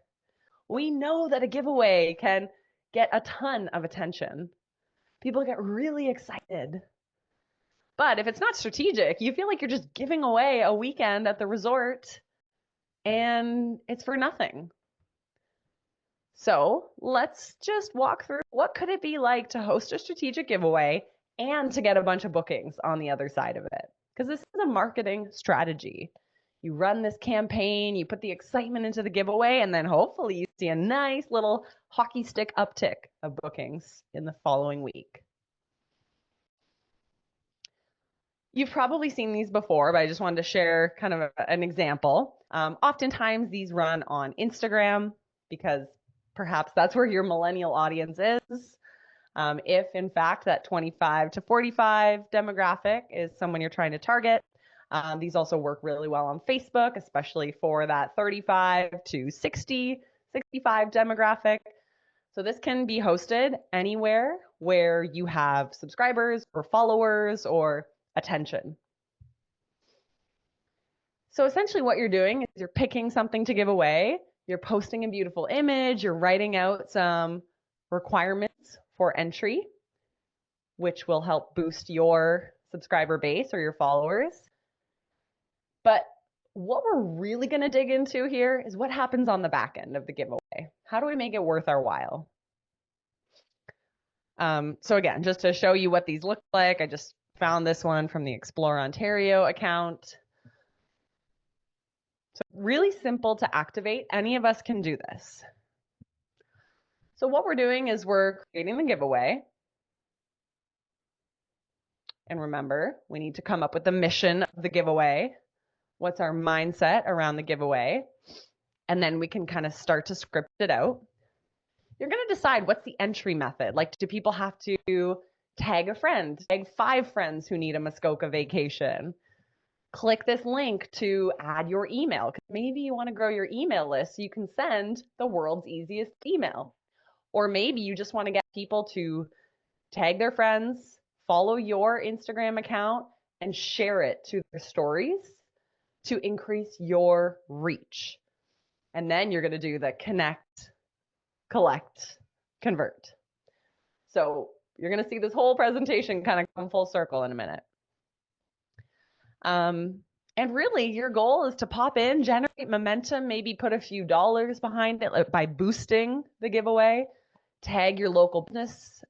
We know that a giveaway can get a ton of attention. People get really excited. But if it's not strategic, you feel like you're just giving away a weekend at the resort and it's for nothing. So let's just walk through what could it be like to host a strategic giveaway and to get a bunch of bookings on the other side of it. Because this is a marketing strategy. You run this campaign, you put the excitement into the giveaway, and then hopefully you see a nice little hockey stick uptick of bookings in the following week. You've probably seen these before, but I just wanted to share kind of an example. Oftentimes these run on Instagram because perhaps that's where your millennial audience is. If in fact that 25 to 45 demographic is someone you're trying to target, these also work really well on Facebook, especially for that 35 to 60, 65 demographic. So this can be hosted anywhere where you have subscribers or followers or attention. So essentially what you're doing is you're picking something to give away, you're posting a beautiful image, you're writing out some requirements for entry, which will help boost your subscriber base or your followers. But what we're really going to dig into here is what happens on the back end of the giveaway. How do we make it worth our while? So again, just to show you what these look like, I just found this one from the Explore Ontario account. So really simple to activate. Any of us can do this. So what we're doing is we're creating the giveaway. And remember, we need to come up with the mission of the giveaway. What's our mindset around the giveaway? And then we can kind of start to script it out. You're going to decide what's the entry method. Like, do people have to tag a friend, tag 5 friends who need a Muskoka vacation? Click this link to add your email. Because maybe you want to grow your email list so you can send the world's easiest email. Or maybe you just want to get people to tag their friends, follow your Instagram account, and share it to their stories to increase your reach. And then you're going to do the connect, collect, convert. So you're going to see this whole presentation kind of come full circle in a minute. And really, your goal is to pop in, generate momentum, maybe put a few dollars behind it by boosting the giveaway, tag your local business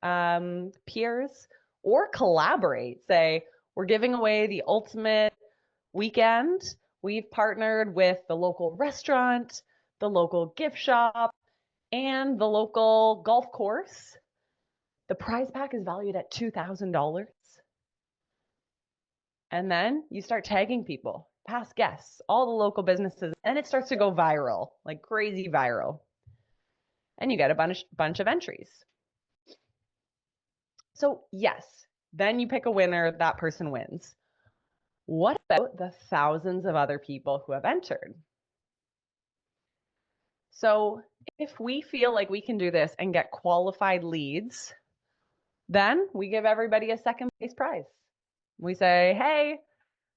peers, or collaborate. Say, we're giving away the ultimate weekend. We've partnered with the local restaurant, the local gift shop, and the local golf course. The prize pack is valued at $2,000. And then you start tagging people, past guests, all the local businesses, and it starts to go viral, like crazy viral. And you get a bunch of entries. So yes, then you pick a winner, that person wins. What about the thousands of other people who have entered? So if we feel like we can do this and get qualified leads, then we give everybody a second place prize. We say, hey,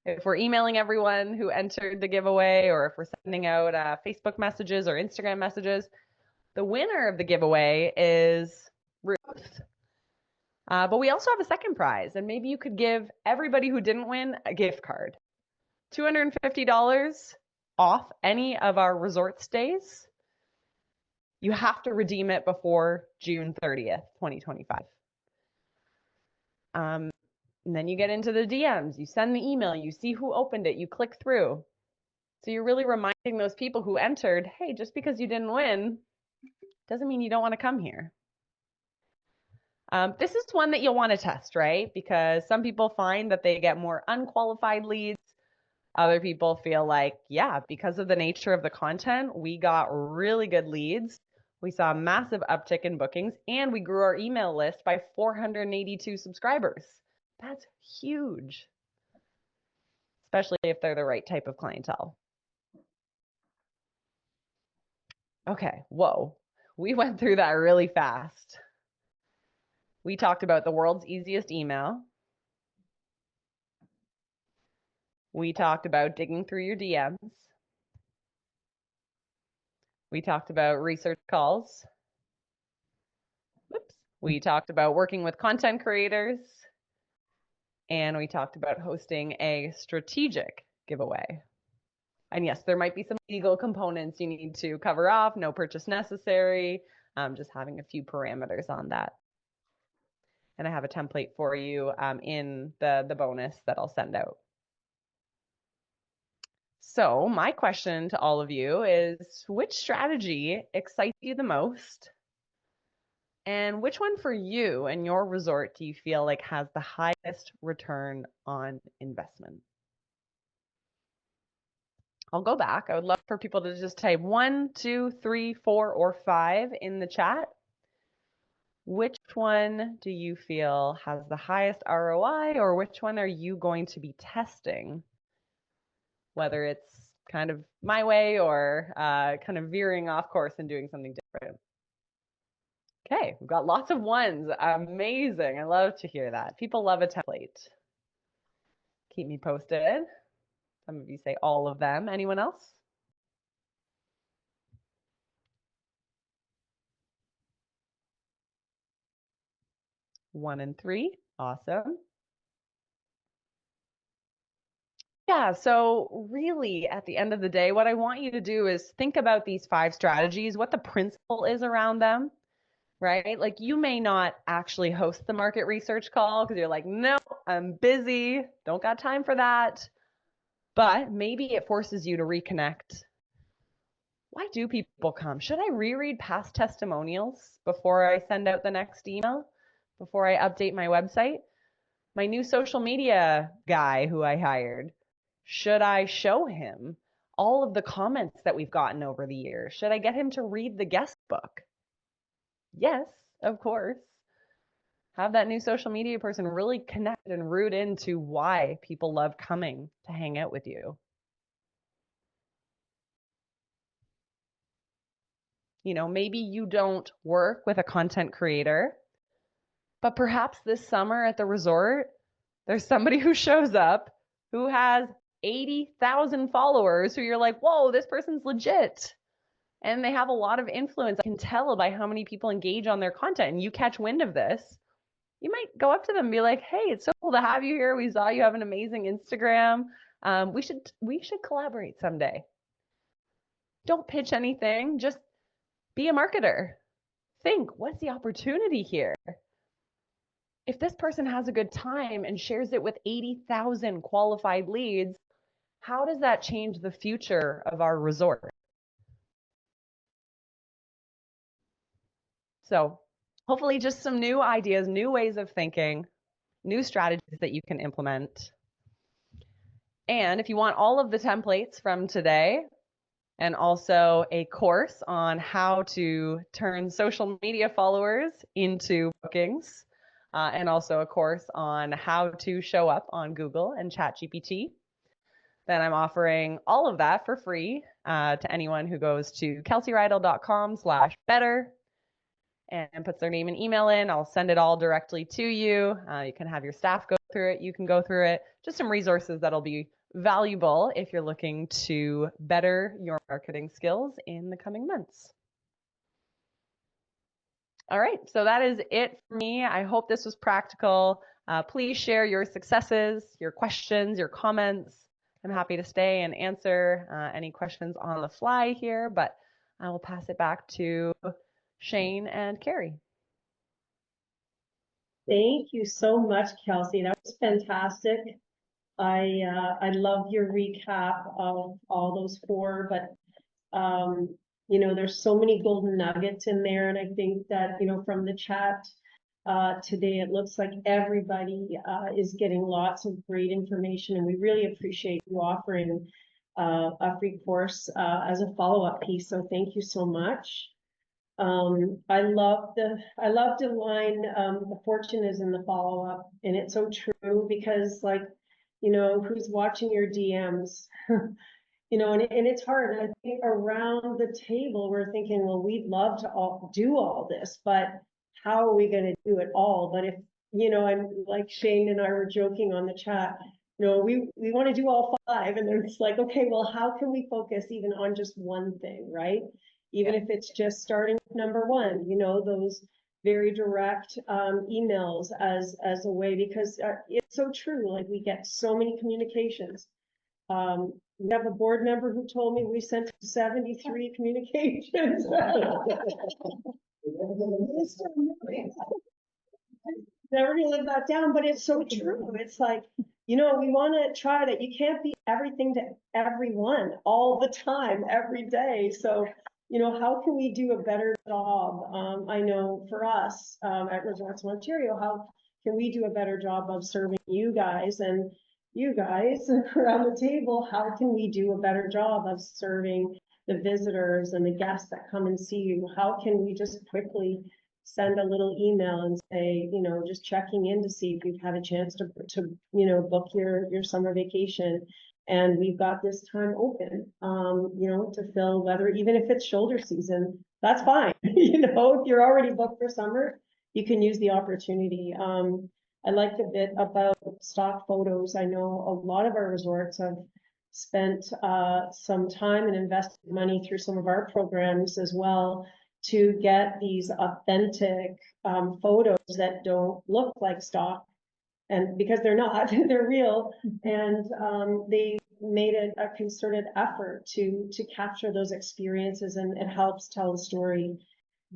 if we're emailing everyone who entered the giveaway, or if we're sending out Facebook messages or Instagram messages, the winner of the giveaway is Ruth. But we also have a second prize, and maybe you could give everybody who didn't win a gift card. $250 off any of our resort stays. You have to redeem it before June 30th, 2025. And then you get into the DMs, you send the email, you see who opened it, you click through. So you're really reminding those people who entered, hey, just because you didn't win doesn't mean you don't want to come here. This is one that you'll want to test, right? Because some people find that they get more unqualified leads. Other people feel like, yeah, because of the nature of the content, we got really good leads. We saw a massive uptick in bookings, and we grew our email list by 482 subscribers. That's huge, especially if they're the right type of clientele. Okay, whoa, we went through that really fast. We talked about the world's easiest email. We talked about digging through your DMs. We talked about research calls. Whoops. We talked about working with content creators. And we talked about hosting a strategic giveaway. And yes, there might be some legal components you need to cover off, no purchase necessary, just having a few parameters on that. And I have a template for you in the bonus that I'll send out. So my question to all of you is, which strategy excites you the most? And which one for you and your resort do you feel like has the highest return on investment? I'll go back. I would love for people to just type 1, 2, 3, 4, or 5 in the chat. Which one do you feel has the highest ROI, or which one are you going to be testing? Whether it's kind of my way or kind of veering off course and doing something different. Okay, we've got lots of ones. Amazing. I love to hear that. People love a template. Keep me posted. Some of you say all of them. Anyone else? 1 and 3. Awesome. Yeah, so really at the end of the day, what I want you to do is think about these 5 strategies, what the principle is around them, right? Like you may not actually host the market research call because you're like, no, I'm busy, don't got time for that. But maybe it forces you to reconnect. Why do people come? Should I reread past testimonials before I send out the next email, before I update my website? My new social media guy who I hired, should I show him all of the comments that we've gotten over the years? Should I get him to read the guest book? Yes, of course. Have that new social media person really connect and root into why people love coming to hang out with you. You know, maybe you don't work with a content creator, but perhaps this summer at the resort, there's somebody who shows up who has 80,000 followers who you're like, whoa, this person's legit. And they have a lot of influence. I can tell by how many people engage on their content, and you catch wind of this. You might go up to them and be like, hey, it's so cool to have you here. We saw you have an amazing Instagram. We should collaborate someday. Don't pitch anything. Just be a marketer. Think, what's the opportunity here? If this person has a good time and shares it with 80,000 qualified leads, how does that change the future of our resort? So hopefully just some new ideas, new ways of thinking, new strategies that you can implement. And if you want all of the templates from today and also a course on how to turn social media followers into bookings, and also a course on how to show up on Google and ChatGPT, then I'm offering all of that for free to anyone who goes to kelseyridle.com/better and puts their name and email in. I'll send it all directly to you. You can have your staff go through it. You can go through it. Just some resources that'll be valuable if you're looking to better your marketing skills in the coming months. All right, so that is it for me. I hope this was practical. Please share your successes, your questions, your comments. I'm happy to stay and answer any questions on the fly here, but I will pass it back to Shane and Carrie. Thank you so much, Kelsey. That was fantastic. I love your recap of all those four, but you know, there's so many golden nuggets in there, and I think that, you know, from the chat today, it looks like everybody is getting lots of great information, and we really appreciate you offering a free course as a follow-up piece. So thank you so much. I loved the line, the fortune is in the follow-up, and it's so true because, like, you know, who's watching your DMs? You know, and it's hard. And I think around the table, we're thinking, well, we'd love to do all this, but how are we going to do it all? But if, you know, I'm like Shane and I were joking on the chat, you know, we want to do all five. And then it's like, okay, well, how can we focus even on just one thing, right? Even if it's just starting with number one, you know, those very direct emails as a way, because it's so true. Like, we get so many communications. We have a board member who told me we sent 73 communications. Never really live that down, but it's so true. It's like, you know, we want to try that. You can't be everything to everyone all the time, every day. So, you know, how can we do a better job? I know for us at Resorts of Ontario, how can we do a better job of serving you guys? And you guys around the table, how can we do a better job of serving the visitors and the guests that come and see you? How can we just quickly send a little email and say, you know, just checking in to see if you've had a chance to you know, book your summer vacation, and we've got this time open, you know, to fill, whether, even if it's shoulder season, that's fine. You know, if you're already booked for summer, you can use the opportunity. I liked a bit about stock photos. I know a lot of our resorts have spent some time and invested money through some of our programs as well to get these authentic photos that don't look like stock, and because they're not, they're real. And they made a concerted effort to capture those experiences, and it helps tell the story.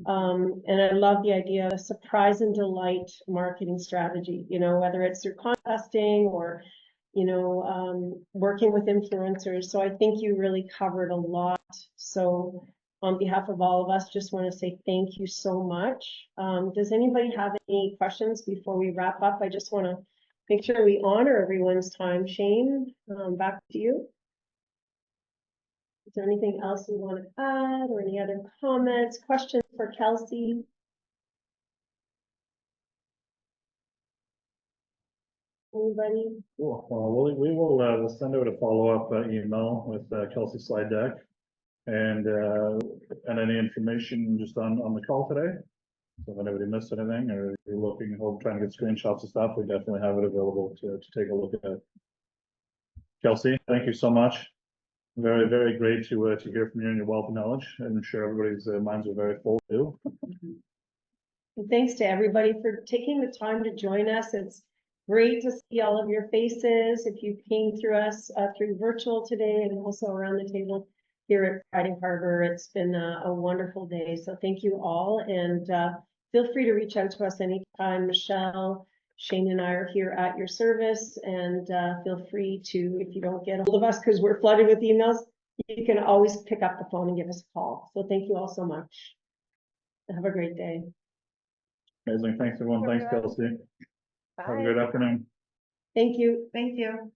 And I love the idea of a surprise and delight marketing strategy, you know, whether it's through contesting or, you know, working with influencers. So I think you really covered a lot. So on behalf of all of us, just want to say thank you so much. Does anybody have any questions before we wrap up? I just want to make sure we honor everyone's time. Shane, back to you. Is there anything else you want to add, or any other comments, questions for Kelsey? Anybody? Cool. Well, we will we'll send out a follow-up email with Kelsey's slide deck and any information just on the call today. So if anybody missed anything, or you're looking, trying to get screenshots of stuff, we definitely have it available to take a look at. Kelsey, thank you so much. Very, very great to hear from you and your wealth of knowledge. I'm sure everybody's minds are very full too. And thanks to everybody for taking the time to join us. It's great to see all of your faces. If you came through us through virtual today, and also around the table here at Friday Harbor, it's been a wonderful day. So thank you all, and feel free to reach out to us anytime. Michelle, Shane, and I are here at your service, and feel free to, if you don't get a hold of us because we're flooded with emails, you can always pick up the phone and give us a call. So thank you all so much. Have a great day. Amazing. Thanks, everyone. Thanks, Everyone. Kelsey. Have a Bye. good afternoon. Thank you. Thank you.